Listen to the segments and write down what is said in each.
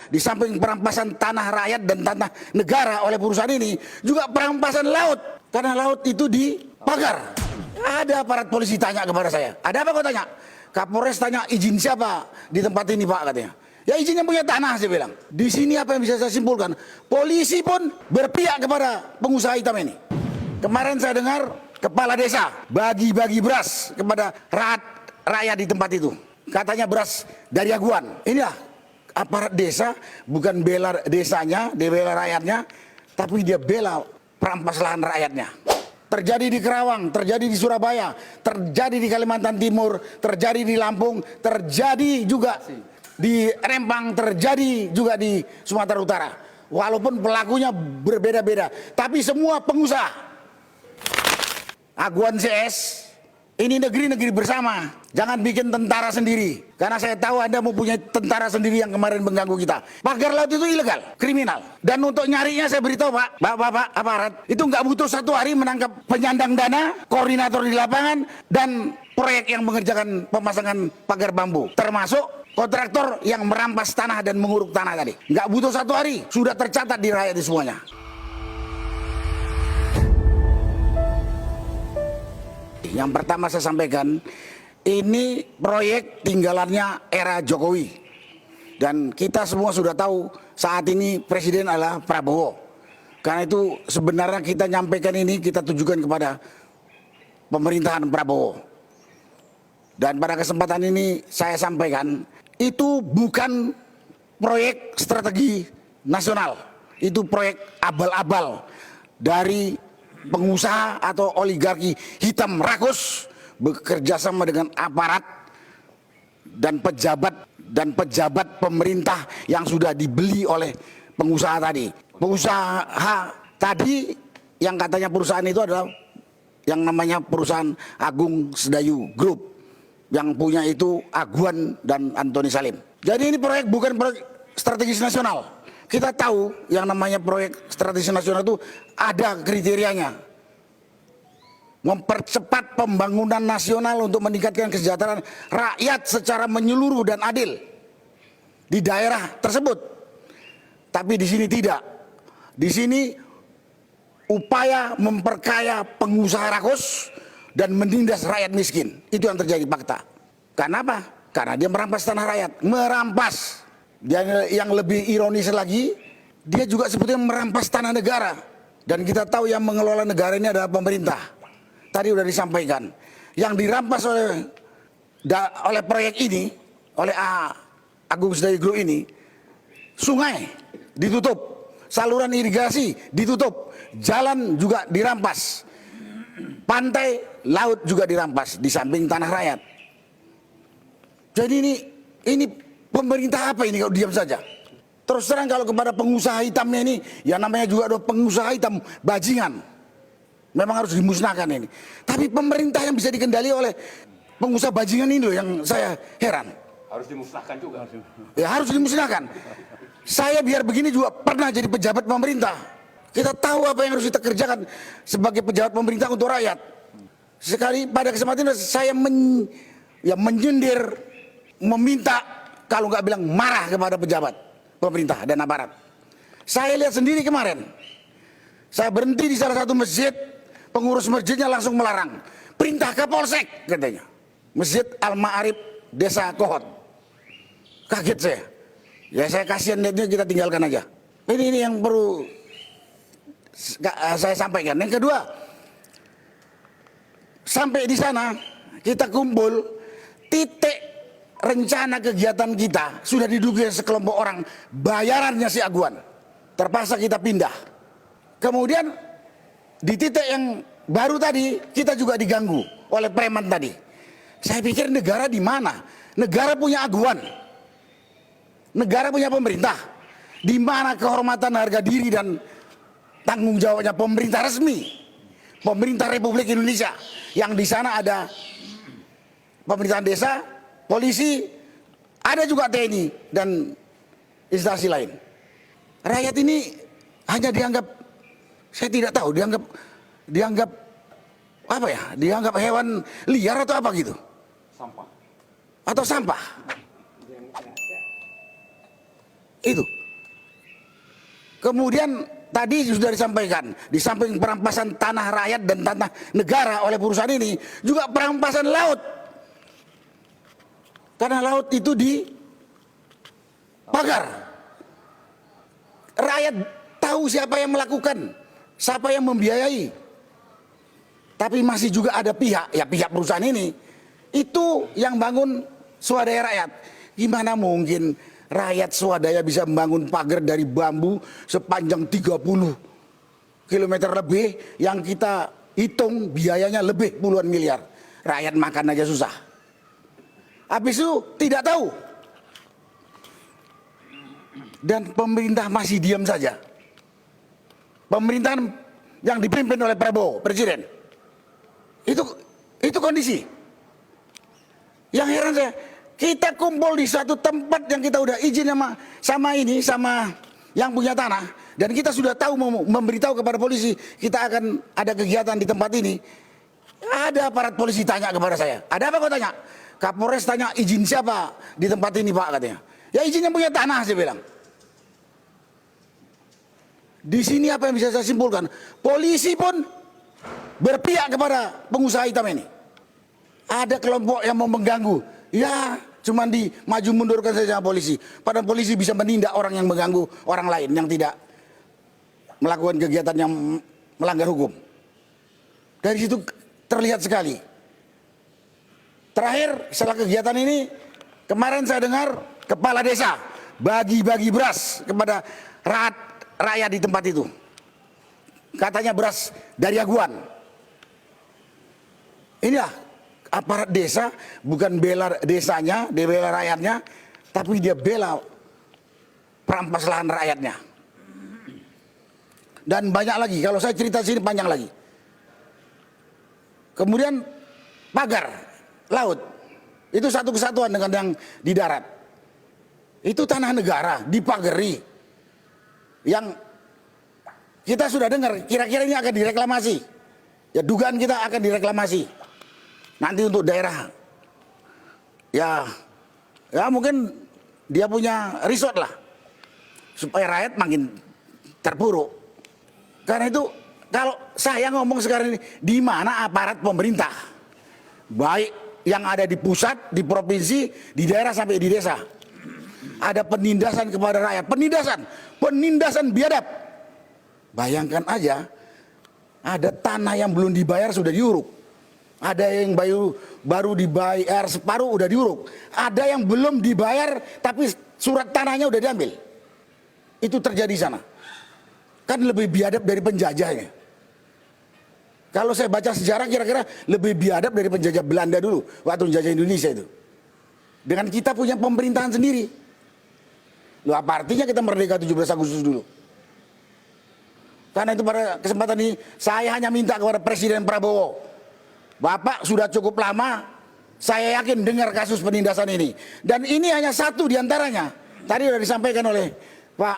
di samping perampasan tanah rakyat dan tanah negara oleh perusahaan ini, juga perampasan laut. Karena laut itu dipagar. Ada aparat polisi tanya kepada saya, ada apa kau tanya? Kapolres tanya, izin siapa di tempat ini Pak, katanya. Ya izin yang punya tanah, saya bilang. Di sini apa yang bisa saya simpulkan? Polisi pun berpihak kepada pengusaha hitam ini. Kemarin saya dengar kepala desa bagi-bagi beras kepada rakyat di tempat itu. Katanya beras dari Aguan. Inilah aparat desa, bukan bela desanya, dia bela rakyatnya, tapi dia bela perampas lahan rakyatnya. Terjadi di Kerawang, terjadi di Surabaya, terjadi di Kalimantan Timur, terjadi di Lampung, terjadi juga di Rempang, terjadi juga di Sumatera Utara. Walaupun pelakunya berbeda-beda, tapi semua pengusaha. Aguan CS, ini negeri-negeri bersama. Jangan bikin tentara sendiri. Karena saya tahu Anda mempunyai tentara sendiri yang kemarin mengganggu kita. Pagar laut itu ilegal, kriminal. Dan untuk nyarinya saya beritahu Pak, Bapak aparat, itu nggak butuh 1 hari menangkap penyandang dana, koordinator di lapangan, dan proyek yang mengerjakan pemasangan pagar bambu. Termasuk kontraktor yang merampas tanah dan menguruk tanah tadi. Nggak butuh 1 hari, sudah tercatat di rakyat di semuanya. Yang pertama saya sampaikan, ini proyek tinggalannya era Jokowi. Dan kita semua sudah tahu saat ini presiden adalah Prabowo. Karena itu sebenarnya kita nyampaikan ini, kita tujukan kepada pemerintahan Prabowo. Dan pada kesempatan ini saya sampaikan, itu bukan proyek strategi nasional. Itu proyek abal-abal dari pengusaha atau oligarki hitam rakus bekerja sama dengan aparat dan pejabat pemerintah yang sudah dibeli oleh pengusaha tadi. Pengusaha tadi yang katanya perusahaan itu adalah yang namanya perusahaan Agung Sedayu Group, yang punya itu Aguan dan Antoni Salim. Jadi ini proyek bukan proyek strategis nasional. Kita tahu yang namanya proyek strategis nasional itu ada kriterianya. Mempercepat pembangunan nasional untuk meningkatkan kesejahteraan rakyat secara menyeluruh dan adil di daerah tersebut. Tapi di sini tidak. Di sini upaya memperkaya pengusaha rakus dan menindas rakyat miskin. Itu yang terjadi fakta. Kenapa? Karena dia merampas tanah rakyat. Merampas. Dan yang lebih ironis lagi, dia juga sebetulnya merampas tanah negara. Dan kita tahu yang mengelola negara ini adalah pemerintah. Tadi sudah disampaikan. Yang dirampas oleh proyek ini, oleh Agung Sedayu Group ini, sungai ditutup, saluran irigasi ditutup, jalan juga dirampas, pantai, laut juga dirampas, di samping tanah rakyat. Jadi ini pemerintah apa ini kalau diam saja? Terus terang kalau kepada pengusaha hitamnya ini, ya namanya juga ada pengusaha hitam bajingan. Memang harus dimusnahkan ini. Tapi pemerintah yang bisa dikendali oleh pengusaha bajingan ini loh yang saya heran. Harus dimusnahkan juga. Ya harus dimusnahkan. Saya biar begini juga pernah jadi pejabat pemerintah. Kita tahu apa yang harus kita kerjakan sebagai pejabat pemerintah untuk rakyat. Sekali pada kesempatan saya menyindir, meminta, kalau nggak bilang marah kepada pejabat pemerintah dan aparat. Saya lihat sendiri kemarin. Saya berhenti di salah satu masjid, pengurus masjidnya langsung melarang. Perintah Kapolsek katanya. Masjid Al-Ma'arif Desa Kohot. Kaget saya. Ya saya kasihan lihatnya, kita tinggalkan aja. Ini yang perlu saya sampaikan. Yang kedua, sampai di sana kita kumpul, titik rencana kegiatan kita sudah diduga sekelompok orang, bayarannya si Aguan. Terpaksa kita pindah. Kemudian di titik yang baru tadi kita juga diganggu oleh preman tadi. Saya pikir negara di mana? Negara punya Aguan. Negara punya pemerintah. Di mana kehormatan harga diri dan tanggung jawabnya pemerintah resmi? Pemerintah Republik Indonesia, yang di sana ada pemerintahan desa, polisi, ada juga TNI dan instansi lain. Rakyat ini hanya dianggap, saya tidak tahu, dianggap apa ya? Dianggap hewan liar atau apa gitu? Sampah. Atau sampah? Itu. Kemudian tadi sudah disampaikan, di samping perampasan tanah rakyat dan tanah negara oleh perusahaan ini, juga perampasan laut. Tanah laut itu dipagar. Rakyat tahu siapa yang melakukan, siapa yang membiayai. Tapi masih juga ada pihak, ya pihak perusahaan ini, itu yang bangun swadaya rakyat. Gimana mungkin rakyat swadaya bisa membangun pagar dari bambu sepanjang 30 km lebih yang kita hitung biayanya lebih puluhan miliar. Rakyat makan aja susah. Habis itu tidak tahu. Dan pemerintah masih diam saja. Pemerintahan yang dipimpin oleh Prabowo, Presiden. Itu kondisi. Yang heran saya, kita kumpul di satu tempat yang kita udah izin sama yang punya tanah, dan kita sudah tahu memberitahu kepada polisi kita akan ada kegiatan di tempat ini. Ada aparat polisi tanya kepada saya, ada apa kau tanya? Kapolres tanya izin siapa di tempat ini Pak, katanya. Ya izin yang punya tanah, saya bilang. Di sini apa yang bisa saya simpulkan? Polisi pun berpihak kepada pengusaha hitam ini. Ada kelompok yang mau mengganggu, ya cuman dimaju mundurkan saja sama polisi. Padahal polisi bisa menindak orang yang mengganggu orang lain yang tidak melakukan kegiatan yang melanggar hukum. Dari situ terlihat sekali. Terakhir setelah kegiatan ini, kemarin saya dengar kepala desa bagi-bagi beras kepada rakyat di tempat itu. Katanya beras dari Aguan. Inilah aparat desa, bukan bela desanya, dia bela rakyatnya, tapi dia bela perampas lahan rakyatnya. Dan banyak lagi, kalau saya cerita sini panjang lagi. Kemudian pagar laut, itu satu kesatuan dengan yang di darat. Itu tanah negara, dipagari. Yang kita sudah dengar, kira-kira ini akan direklamasi. Ya dugaan kita akan direklamasi. Nanti untuk daerah, ya mungkin dia punya resort lah, supaya rakyat makin terpuruk. Karena itu kalau saya ngomong sekarang ini, di mana aparat pemerintah, baik yang ada di pusat, di provinsi, di daerah sampai di desa, ada penindasan kepada rakyat, penindasan biadab. Bayangkan aja, ada tanah yang belum dibayar sudah diuruk. Ada yang baru dibayar separuh udah diuruk. Ada yang belum dibayar tapi surat tanahnya udah diambil. Itu terjadi di sana. Kan lebih biadab dari penjajahnya. Kalau saya baca sejarah kira-kira lebih biadab dari penjajah Belanda dulu waktu menjajah Indonesia itu. Dengan kita punya pemerintahan sendiri. Loh, apa artinya kita merdeka 17 Agustus dulu? Karena itu pada kesempatan ini saya hanya minta kepada Presiden Prabowo, Bapak sudah cukup lama, saya yakin dengar kasus penindasan ini. Dan ini hanya satu diantaranya. Tadi sudah disampaikan oleh Pak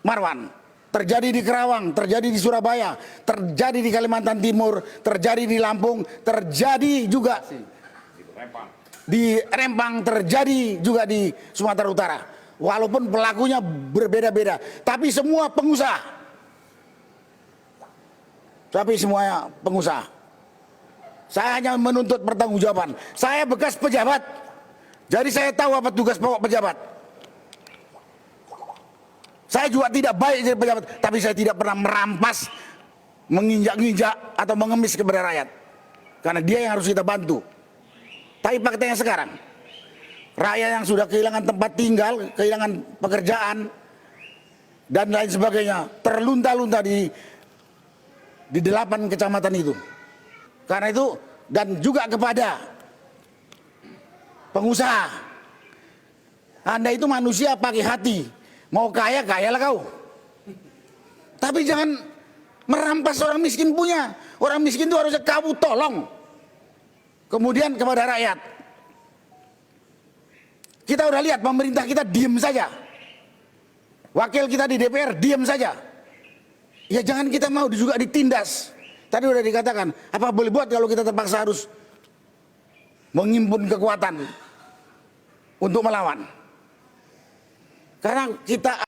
Marwan. Terjadi di Kerawang, terjadi di Surabaya, terjadi di Kalimantan Timur, terjadi di Lampung, terjadi juga di Rempang, terjadi juga di Sumatera Utara. Walaupun pelakunya berbeda-beda, tapi semua pengusaha. Saya hanya menuntut pertanggungjawaban. Saya bekas pejabat, jadi saya tahu apa tugas pokok pejabat. Saya juga tidak baik jadi pejabat, tapi saya tidak pernah merampas, menginjak-injak atau mengemis kepada rakyat. Karena dia yang harus kita bantu. Tapi faktanya sekarang, rakyat yang sudah kehilangan tempat tinggal, kehilangan pekerjaan, dan lain sebagainya, terlunta-lunta di 8 kecamatan itu. Karena itu, dan juga kepada pengusaha, Anda itu manusia pakai hati, mau kaya, kayalah kau. Tapi jangan merampas orang miskin punya. Orang miskin itu harusnya kamu tolong. Kemudian kepada rakyat. Kita udah lihat pemerintah kita diem saja. Wakil kita di DPR diem saja. Ya jangan kita mau juga ditindas. Tadi udah dikatakan, apa boleh buat kalau kita terpaksa harus menghimpun kekuatan untuk melawan. Karena kita